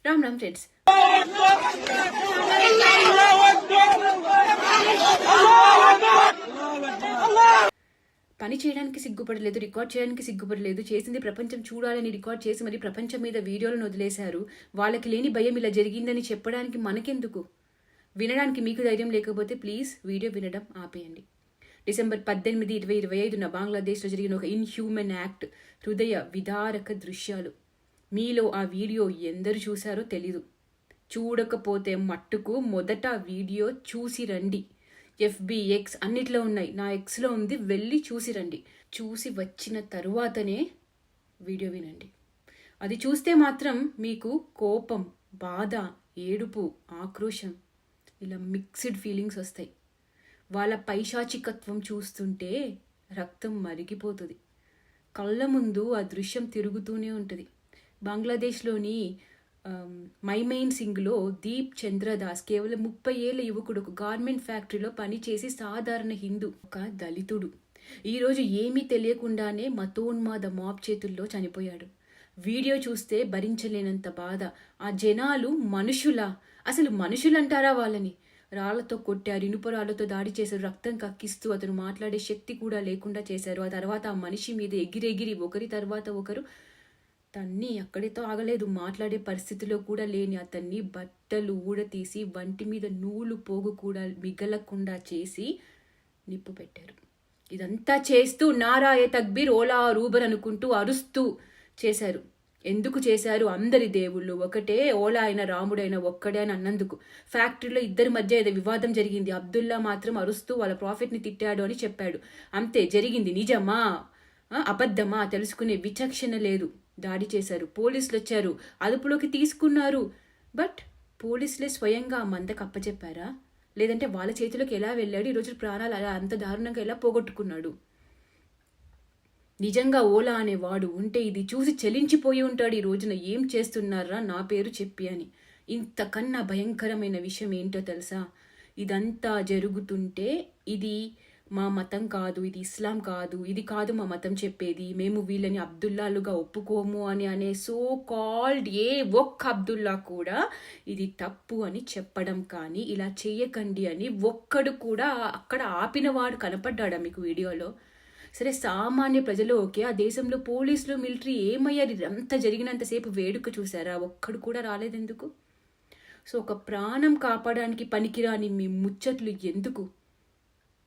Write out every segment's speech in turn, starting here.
Ram Ram friends. పని చేయడానికి సిగ్గుపడలేదు, record చేయడానికి సిగ్గుపడలేదు, చేసింది ప్రపంచం చూడాలని రికార్డ్ చేసి మరి ప్రపంచం మీద వీడియోలను వదిలేశారు. వాళ్ళకి లేని భయం ఇలా జరిగిందని చెప్పడానికి మనకెందుకు? వినడానికి మీకు ధైర్యం లేకపోతే ప్లీజ్ వీడియో వినడం ఆపేయండి. డిసెంబర్ 18, 2025 బంగ్లాదేశ్లో జరిగిన ఒక ఇన్హ్యూమన్ యాక్ట్, హృదయ విదారక దృశ్యాలు. మీలో ఆ వీడియో ఎందరు చూశారో తెలీదు. చూడకపోతే మట్టుకు మొదట వీడియో చూసి రండి. FBX అన్నిట్లో ఉన్నాయి, నా ఎక్స్లో ఉంది, వెళ్ళి చూసి రండి. చూసి వచ్చిన తరువాతనే వీడియో వినండి. అది చూస్తే మాత్రం మీకు కోపం, బాధ, ఏడుపు, ఆక్రోశం ఇలా మిక్స్డ్ ఫీలింగ్స్ వస్తాయి. వాళ్ళ పైశాచికత్వం చూస్తుంటే రక్తం మరిగిపోతుంది. కళ్ళ ముందు ఆ దృశ్యం తిరుగుతూనే ఉంటుంది. బంగ్లాదేశ్లోని మైమెయిన్ సింగ్లో దీప్ చంద్రదాస్ కేవలం 30 ఏళ్ల యువకుడు, ఒక గార్మెంట్ ఫ్యాక్టరీలో పనిచేసి సాధారణ హిందూ, ఒక దళితుడు, ఈరోజు ఏమీ తెలియకుండానే మతోన్మాద మాబ్ చేతుల్లో చనిపోయాడు. వీడియో చూస్తే భరించలేనంత బాధ. ఆ జనాలు మనుషులా? అసలు మనుషులంటారా వాళ్ళని? రాళ్లతో కొట్టారు, ఇనుపరాళ్లతో దాడి చేశారు, రక్తం కక్కిస్తూ అతను మాట్లాడే శక్తి కూడా లేకుండా చేశారు. ఆ తర్వాత ఆ మనిషి మీద ఎగిరెగిరి ఒకరి తర్వాత ఒకరు తన్ని అక్కడితో ఆగలేదు. మాట్లాడే పరిస్థితిలో కూడా లేని అతన్ని బట్టలు ఊడతీసి వంటి మీద నూలు పోగు కూడా మిగలకుండా చేసి నిప్పు పెట్టారు. ఇదంతా చేస్తూ నారాయ తక్బీర్, ఓలా రూబర్ అనుకుంటూ అరుస్తూ చేశారు. ఎందుకు చేశారు? అందరి దేవుళ్ళు ఒకటే, ఓలా అయిన రాముడైన ఒక్కడే అని అన్నందుకు. ఫ్యాక్టరీలో ఇద్దరి మధ్య ఏదో వివాదం జరిగింది. అబ్దుల్లా మాత్రం అరుస్తూ వాళ్ళ ప్రాఫిట్ని తిట్టాడు అని చెప్పాడు. అంతే, జరిగింది. నిజమా అబద్ధమా తెలుసుకునే విచక్షణ లేదు. దాడి చేశారు. పోలీసులు వచ్చారు, అదుపులోకి తీసుకున్నారు. బట్ పోలీసులే స్వయంగా ఆ మందకు అప్పచెప్పారా? లేదంటే వాళ్ళ చేతిలోకి ఎలా వెళ్ళాడు? ఈరోజు ప్రాణాలు అలా అంత దారుణంగా ఎలా పోగొట్టుకున్నాడు? నిజంగా ఓలా అనేవాడు ఉంటే ఇది చూసి చలించిపోయి ఉంటాడు. ఈ రోజున ఏం చేస్తున్నారా నా పేరు చెప్పి అని. ఇంతకన్నా భయంకరమైన విషయం ఏంటో తెలుసా? ఇదంతా జరుగుతుంటే ఇది మా మతం కాదు, ఇది ఇస్లాం కాదు, ఇది కాదు మా మతం చెప్పేది, మేము వీళ్ళని అబ్దుల్లాలుగా ఒప్పుకోము అని అనే సో కాల్డ్ ఏ ఒక్క అబ్దుల్లా కూడా ఇది తప్పు అని చెప్పడం కానీ, ఇలా చేయకండి అని ఒక్కడు కూడా అక్కడ ఆపినవాడు కనపడ్డాడా మీకు వీడియోలో? సరే, సామాన్య ప్రజలు ఓకే, ఆ దేశంలో పోలీసులు, మిలిటరీ ఏమయ్యారు? ఇదంతా జరిగినంతసేపు వేడుక చూసారా? ఒక్కడు కూడా రాలేదెందుకు? సో ఒక ప్రాణం కాపాడడానికి పనికిరాని మీ ముచ్చట్లు ఎందుకు?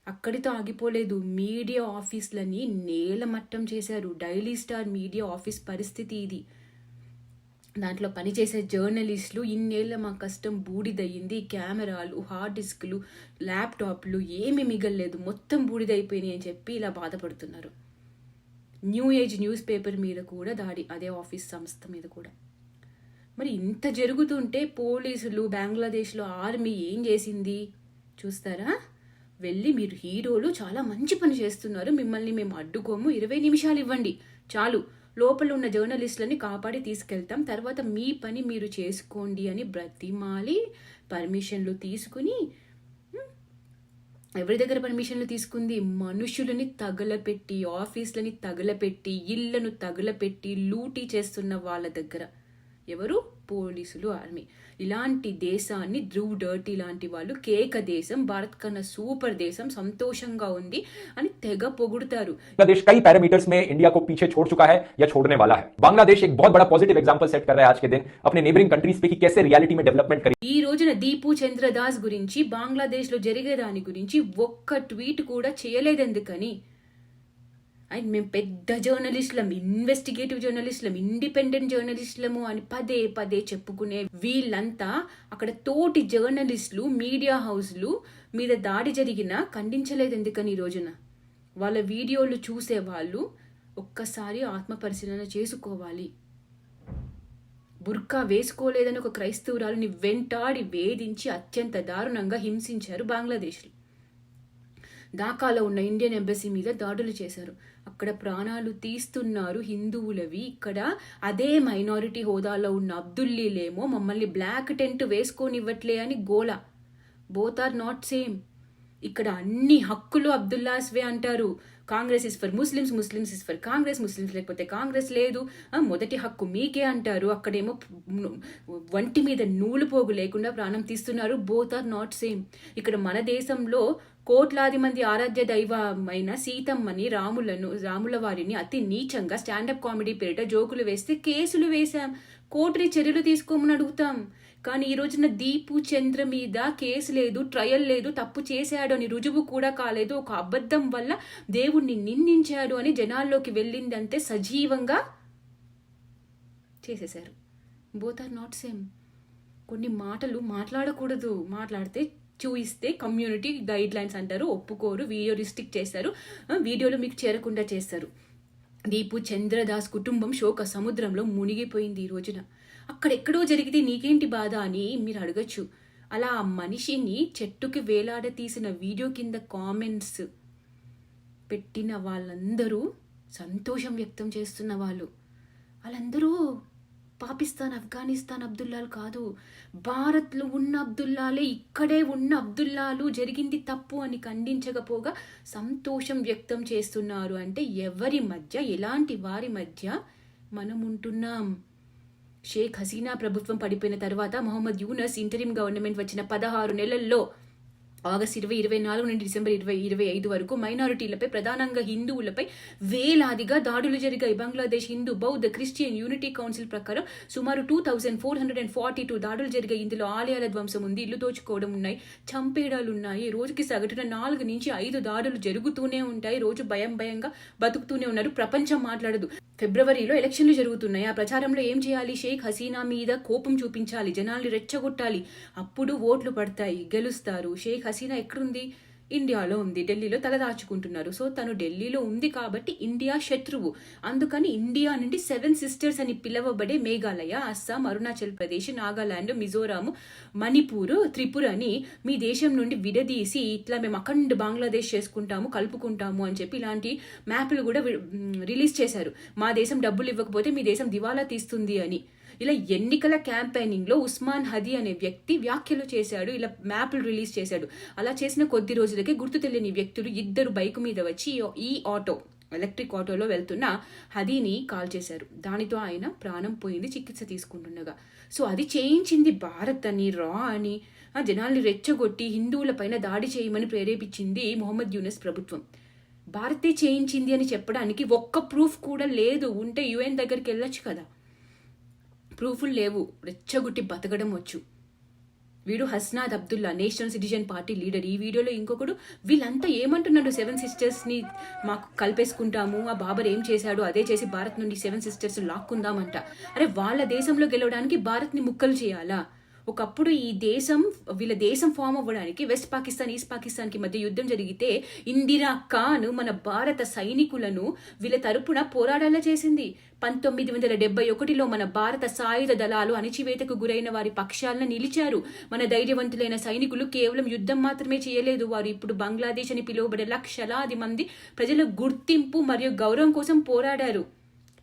అక్కడితో ఆగిపోలేదు. మీడియా ఆఫీసులని నేలమట్టం చేశారు. డైలీ స్టార్ మీడియా ఆఫీస్ పరిస్థితి ఇది. దాంట్లో పనిచేసే జర్నలిస్టులు, ఇన్నేళ్ళ మా కష్టం బూడిదయ్యింది, కెమెరాలు, హార్డ్ డిస్క్లు, ల్యాప్టాప్లు ఏమీ మిగల్లేదు, మొత్తం బూడిదైపోయినాయి అని చెప్పి ఇలా బాధపడుతున్నారు. న్యూ ఏజ్ న్యూస్ పేపర్ మీద కూడా దాడి, అదే ఆఫీస్ సంస్థ మీద కూడా. మరి ఇంత జరుగుతుంటే పోలీసులు, బంగ్లాదేశ్లో ఆర్మీ ఏం చేసింది చూస్తారా? వెళ్ళి మీరు హీరోలు చాలా మంచి పని చేస్తున్నారు, మిమ్మల్ని మేము అడ్డుకోము, 20 నిమిషాలు ఇవ్వండి చాలు, లోపల ఉన్న జర్నలిస్టులని కాపాడి తీసుకెళ్తాం, తర్వాత మీ పని మీరు చేసుకోండి అని బ్రతిమాలి పర్మిషన్లు తీసుకుని, ఎవరి దగ్గర పర్మిషన్లు తీసుకుంది? మనుషులని తగలపెట్టి, ఆఫీసులని తగలపెట్టి, ఇళ్లను తగలపెట్టి లూటీ చేస్తున్న వాళ్ళ దగ్గర. ఎవరు? పోలీసులు, ఆర్మీ. ఇలాంటి దేశాన్ని ధ్రువ్ డర్టీ లాంటి వాళ్ళు కేక దేశం, భారత్ కన్నా సూపర్ దేశం, సంతోషంగా ఉంది అని తెగ పొగుడుతారు. बांग्लादेश कई पैरामीटर्स में इंडिया को पीछे छोड़ चुका है या छोड़ने वाला है. बांग्लादेश एक बहुत बड़ा पॉजिटिव एग्जांपल सेट कर रहा है आज के दिन अपने नेबरिंग कंट्रीज पे कि कैसे रियलिटी में डेवलपमेंट करी. ఈ రోజున దీపు చంద్రదాస్ గురించి, బంగ్లాదేశ్ లో జరిగేదాని గురించి ఒక్క ట్వీట్ కూడా చేయలేదెందుకని? అండ్ మేము పెద్ద జర్నలిస్టులం, ఇన్వెస్టిగేటివ్ జర్నలిస్టులం, ఇండిపెండెంట్ జర్నలిస్టులము అని పదే పదే చెప్పుకునే వీళ్ళంతా అక్కడ తోటి జర్నలిస్టులు, మీడియా హౌస్లు మీద దాడి జరిగినా ఖండించలేదు ఎందుకని? ఈ రోజున వాళ్ళ వీడియోలు చూసే వాళ్ళు ఒక్కసారి ఆత్మపరిశీలన చేసుకోవాలి. బుర్కా వేసుకోలేదని ఒక క్రైస్తవురాలుని వెంటాడి వేధించి అత్యంత దారుణంగా హింసించారు బంగ్లాదేశ్లో. ఢాకాలో ఉన్న ఇండియన్ ఎంబసీ మీద దాడులు చేశారు. అక్కడ ప్రాణాలు తీస్తున్నారు హిందువులవి. ఇక్కడ అదే మైనారిటీ హోదాలో ఉన్న అబ్దుల్లీలేమో మమ్మల్ని బ్లాక్ టెంట్ వేసుకోనివ్వట్లే అని గోల. Both are not same. ఇక్కడ అన్ని హక్కులు అబ్దుల్లాస్వే అంటారు, Congress is for Muslims, Muslims is for Congress, Muslims లేకపోతే కాంగ్రెస్ లేదు, మొదటి హక్కు మీకే అంటారు. అక్కడేమో వంటి మీద నూలు పోగు లేకుండా ప్రాణం తీస్తున్నారు. Both are not same. ఇక్కడ మన దేశంలో కోట్లాది మంది ఆరాధ్య దైవమైన సీతమ్మని, రాముల వారిని అతి నీచంగా స్టాండప్ కామెడీ పేరిట జోకులు వేస్తే కేసులు వేశాం, కోర్టుని చర్యలు తీసుకోమని అడుగుతాం. కానీ ఈ రోజున దీపు చంద్ర మీద కేసు లేదు, ట్రయల్ లేదు, తప్పు చేశాడు అని రుజువు కూడా కాలేదు, ఒక అబద్ధం వల్ల దేవుణ్ణి నిందించాడు అని జనాల్లోకి వెళ్ళిందంటే సజీవంగా చేసేశారు. Both are not same. కొన్ని మాటలు మాట్లాడకూడదు, మాట్లాడితే చూయిస్తే కమ్యూనిటీ గైడ్ లైన్స్ అంటారు, ఒప్పుకోరు, వీడియో రిస్ట్రిక్ట్ చేస్తారు, వీడియోలు మీకు చేరకుండా చేస్తారు. దీపు చంద్రదాస్ కుటుంబం శోక సముద్రంలో మునిగిపోయింది ఈ రోజున. అక్కడెక్కడో జరిగితే నీకేంటి బాధ అని మీరు అడగచ్చు. అలా ఆ మనిషిని చెట్టుకి వేలాడ తీసిన వీడియో కింద కామెంట్స్ పెట్టిన వాళ్ళందరూ సంతోషం వ్యక్తం చేస్తున్న వాళ్ళందరూ పాకిస్తాన్, ఆఫ్ఘనిస్తాన్ అబ్దుల్లాలు కాదు, భారత్లో ఉన్న అబ్దుల్లాలే, ఇక్కడే ఉన్న అబ్దుల్లాలు. జరిగింది తప్పు అని ఖండించకపోగా సంతోషం వ్యక్తం చేస్తున్నారు. అంటే ఎవరి మధ్య, ఎలాంటి వారి మధ్య మనం ఉంటున్నాం? షేక్ హసీనా ప్రభుత్వం పడిపోయిన తర్వాత మొహమ్మద్ యూనస్ ఇంటరిమ్ గవర్నమెంట్ వచ్చిన 16 నెలల్లో ఆగస్టు 2024 నుండి డిసెంబర్ 2025 వరకు మైనారిటీలపై, ప్రధానంగా హిందువులపై వేలాదిగా దాడులు జరిగాయి. బంగ్లాదేశ్ హిందూ, బౌద్ధ, క్రిస్టియన్ యూనిటీ కౌన్సిల్ ప్రకారం సుమారు 2442 దాడులు జరిగాయి. ఇందులో ఆలయాల ధ్వంసం ఉంది, ఇల్లు దోచుకోవడం ఉన్నాయి, చంపేడాలు ఉన్నాయి. రోజుకి సగటున 4 నుంచి 5 దాడులు జరుగుతూనే ఉంటాయి. రోజు భయంగా బతుకుతూనే ఉన్నారు. ప్రపంచం మాట్లాడదు. ఫిబ్రవరిలో ఎలక్షన్లు జరుగుతున్నాయి. ఆ ప్రచారంలో ఏం చేయాలి? షేక్ హసీనా మీద కోపం చూపించాలి, జనాల్ని రెచ్చగొట్టాలి, అప్పుడు ఓట్లు పడతాయి, గెలుస్తారు. షేక్ హసీనా ఎక్కడుంది? ఇండియాలో ఉంది, ఢిల్లీలో తలదాచుకుంటున్నారు. సో తను ఢిల్లీలో ఉంది కాబట్టి ఇండియా శత్రువు. అందుకని ఇండియా నుండి 7 సిస్టర్స్ అని పిలవబడే మేఘాలయ, అస్సాం, అరుణాచల్ ప్రదేశ్, నాగాలాండ్, మిజోరాం, మణిపూర్, త్రిపురని మీ దేశం నుండి విడదీసి ఇట్లా మేము అఖండ బంగ్లాదేశ్ చేసుకుంటాము, కలుపుకుంటాము అని చెప్పి ఇలాంటి మ్యాప్లు కూడా రిలీజ్ చేశారు. మా దేశం డబ్బులు ఇవ్వకపోతే మీ దేశం దివాలా తీస్తుంది అని. ఇలా ఎన్నికల క్యాంపెయినింగ్లో ఉస్మాన్ హదీ అనే వ్యక్తి వ్యాఖ్యలు చేశాడు, ఇలా మ్యాప్లు రిలీజ్ చేశాడు. అలా చేసిన కొద్ది రోజులకే గుర్తు తెలియని వ్యక్తులు 2 బైకు మీద వచ్చి ఈ ఎలక్ట్రిక్ ఆటోలో వెళ్తున్న హదీని కాల్ చేశారు. దానితో ఆయన ప్రాణం పోయింది చికిత్స తీసుకుంటుండగా. సో అది చేయించింది భారత్ అని, రా అని, జనాల్ని రెచ్చగొట్టి హిందువులపైన దాడి చేయమని ప్రేరేపించింది మొహమ్మద్ యూనస్ ప్రభుత్వం. భారతే చేయించింది అని చెప్పడానికి ఒక్క ప్రూఫ్ కూడా లేదు. ఉంటే UN దగ్గరికి వెళ్ళొచ్చు కదా. ప్రూఫ్లు లేవు, రెచ్చగొట్టి బతకడం వచ్చు. వీడు Hasnat Abdullah, National Citizen Party leader. ఈ వీడియోలో ఇంకొకడు. వీళ్ళంతా ఏమంటున్నాడు? 7 సిస్టర్స్ని మాకు కలిపేసుకుంటాము, ఆ బాబర్ ఏం చేశాడు అదే చేసి భారత్ నుండి 7 సిస్టర్స్ లాక్కుందామంట. అరే వాళ్ళ దేశంలో గెలవడానికి భారత్ని ముక్కలు చేయాలా? ఒకప్పుడు వీళ్ళ దేశం ఫామ్ అవ్వడానికి వెస్ట్ పాకిస్తాన్, ఈస్ట్ పాకిస్తాన్కి మధ్య యుద్ధం జరిగితే ఇందిరా ఖాన్ మన భారత సైనికులను వీళ్ళ తరపున పోరాడాలా చేసింది. 1971లో మన భారత సాయుధ దళాలు అణచివేతకు గురైన వారి పక్షాలను నిలిచారు. మన ధైర్యవంతులైన సైనికులు కేవలం యుద్ధం మాత్రమే చేయలేదు, వారు ఇప్పుడు బంగ్లాదేశ్ అని పిలువబడే లక్షలాది మంది ప్రజల గుర్తింపు మరియు గౌరవం కోసం పోరాడారు.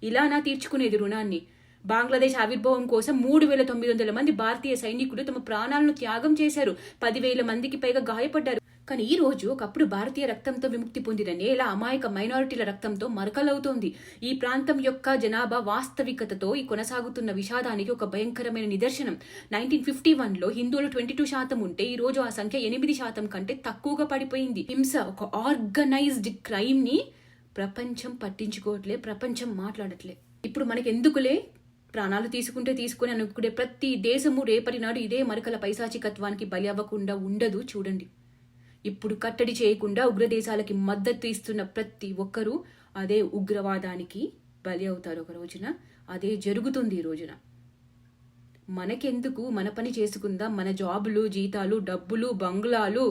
ఇలా తీర్చుకునేది రుణాన్ని. బంగ్లాదేశ్ ఆవిర్భావం కోసం 3900 మంది భారతీయ సైనికులు తమ ప్రాణాలను త్యాగం చేశారు. 10,000 మందికి పైగా గాయపడ్డారు. కానీ ఈ రోజు ఒకప్పుడు భారతీయ రక్తంతో విముక్తి పొందిన నేల అమాయక మైనారిటీల రక్తంతో మరకలవుతోంది. ఈ ప్రాంతం యొక్క జనాభా వాస్తవికతతో ఈ కొనసాగుతున్న విషాదానికి ఒక భయంకరమైన నిదర్శనం. 1951లో హిందువులు 22% ఉంటే ఈ రోజు ఆ సంఖ్య 8% కంటే తక్కువగా పడిపోయింది. హింస ఒక ఆర్గనైజ్డ్ క్రైమ్ ని ప్రపంచం పట్టించుకోవట్లే, ప్రపంచం మాట్లాడట్లే. ఇప్పుడు మనకి ఎందుకులే, ప్రాణాలు తీసుకుని అనుకునే ప్రతి దేశము రేపటి నాడు ఇదే మరకల పైశాచికత్వానికి బలి అవ్వకుండా ఉండదు. చూడండి, ఇప్పుడు కట్టడి చేయకుండా ఉగ్రదేశాలకి మద్దతు ఇస్తున్న ప్రతి ఒక్కరూ అదే ఉగ్రవాదానికి బలి అవుతారు ఒక రోజున. అదే జరుగుతుంది ఈ రోజున. మనకెందుకు, మన పని చేసుకుందాం, మన జాబులు, జీతాలు, డబ్బులు, బంగ్లాలు,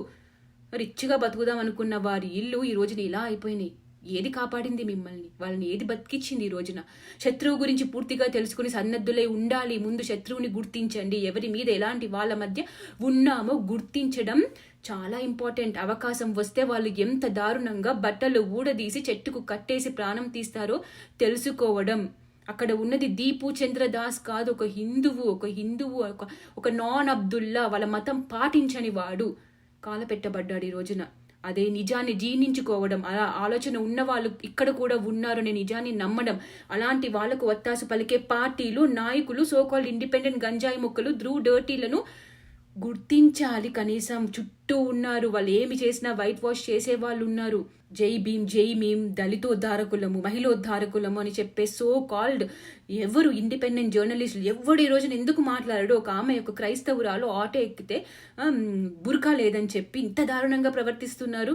రిచ్గా బతుకుదాం అనుకున్న వారి ఇల్లు ఈ రోజున ఇలా అయిపోయినాయి. ఏది కాపాడింది మిమ్మల్ని? వాళ్ళని ఏది బతికిచ్చింది ఈ రోజున? శత్రువు గురించి పూర్తిగా తెలుసుకుని సన్నద్ధులై ఉండాలి. ముందు శత్రువుని గుర్తించండి. ఎవరి మీద ఎలాంటి వాళ్ళ మధ్య ఉన్నామో గుర్తించడం చాలా ఇంపార్టెంట్. అవకాశం వస్తే వాళ్ళు ఎంత దారుణంగా బట్టలు ఊడదీసి చెట్టుకు కట్టేసి ప్రాణం తీస్తారో తెలుసుకోవడం. అక్కడ ఉన్నది దీపు చంద్రదాస్ కాదు, ఒక హిందువు, ఒక నాన్ అబ్దుల్లా, వాళ్ళ మతం పాటించని వాడు కాలపెట్టబడ్డాడు ఈ రోజున. అదే నిజాన్ని జీర్ణించుకోవడం, అలా ఆలోచన ఉన్న వాళ్ళు ఇక్కడ కూడా ఉన్నారు అనే నిజాన్ని నమ్మడం, అలాంటి వాళ్ళకు ఒత్తాసు పలికే పార్టీలు, నాయకులు, సోకాల్డ్ ఇండిపెండెంట్ గంజాయి మొక్కలు, డర్టీలను గుర్తించాలి. కనీసం చుట్టూ ఉన్నారు, వాళ్ళు ఏమి చేసినా వైట్ వాష్ చేసే వాళ్ళు ఉన్నారు. జై భీమ్, జై మీమ్, దళితోద్ధారకులము, మహిళోద్ధారకులము అని చెప్పే సో కాల్డ్ ఎవరు ఇండిపెండెంట్ జర్నలిస్టులు ఎవరు ఈ రోజున ఎందుకు మాట్లాడాడు? ఒక ఆమె ఒక క్రైస్తవురాలు ఆటో ఎక్కితే బుర్కా లేదని చెప్పి ఇంత దారుణంగా ప్రవర్తిస్తున్నారు.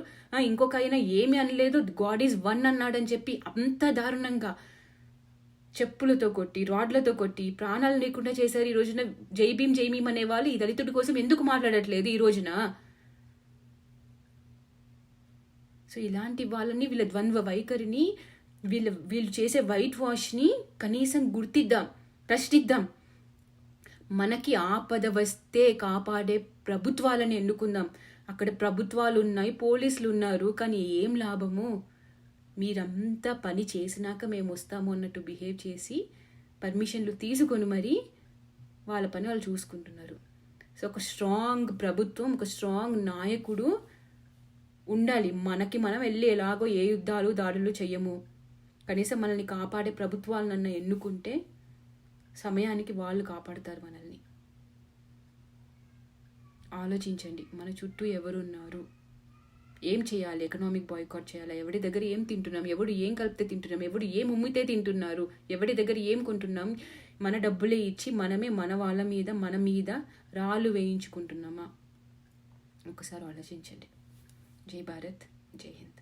ఇంకొక ఆయన ఏమి అనలేదు, గాడ్ ఈజ్ వన్ అన్నాడని చెప్పి అంత దారుణంగా చెప్పులతో కొట్టి, రాడ్లతో కొట్టి ప్రాణాలు లేకుండా చేశారు. ఈ రోజున జై భీమ్ అనే వాళ్ళు ఈ దళితుడి కోసం ఎందుకు మాట్లాడట్లేదు ఈ రోజున? సో ఇలాంటి వాళ్ళని, వీళ్ళ ద్వంద్వ వైఖరిని, వీళ్ళు చేసే వైట్ వాష్ని కనీసం గుర్తిద్దాం, ప్రశ్నిద్దాం. మనకి ఆపద వస్తే కాపాడే ప్రభుత్వాలని ఎన్నుకుందాం. అక్కడ ప్రభుత్వాలు ఉన్నాయి, పోలీసులు ఉన్నారు, కానీ ఏం లాభము? మీరంతా పని చేసినాక మేము వస్తాము అన్నట్టు బిహేవ్ చేసి పర్మిషన్లు తీసుకొని మరి వాళ్ళ పని వాళ్ళు చూసుకుంటున్నారు. సో ఒక స్ట్రాంగ్ ప్రభుత్వం, ఒక స్ట్రాంగ్ నాయకుడు ఉండాలి. మనకి మనం వెళ్ళి ఎలాగో ఏ యుద్ధాలు దాడులు చెయ్యము, కనీసం మనల్ని కాపాడే ప్రభుత్వాలనన్న ఎన్నుకుంటే సమయానికి వాళ్ళు కాపాడతారు మనల్ని. ఆలోచించండి, మన చుట్టూ ఎవరున్నారు, ఏం చేయాలి? ఎకనామిక్ బాయ్కాట్ చేయాలా? ఎవరి దగ్గర ఏం తింటున్నాం, ఎవడు ఏం కలిపితే తింటున్నాం, ఎవడు ఏం ఉమ్మితే తింటున్నారు, ఎవరి దగ్గర ఏం కొంటున్నాం, మన డబ్బులే ఇచ్చి మనమే మన వాళ్ళ మీద, మన మీద రాళ్ళు వేయించుకుంటున్నామా? ఒకసారి ఆలోచించండి. జై భారత్, జై హింద్.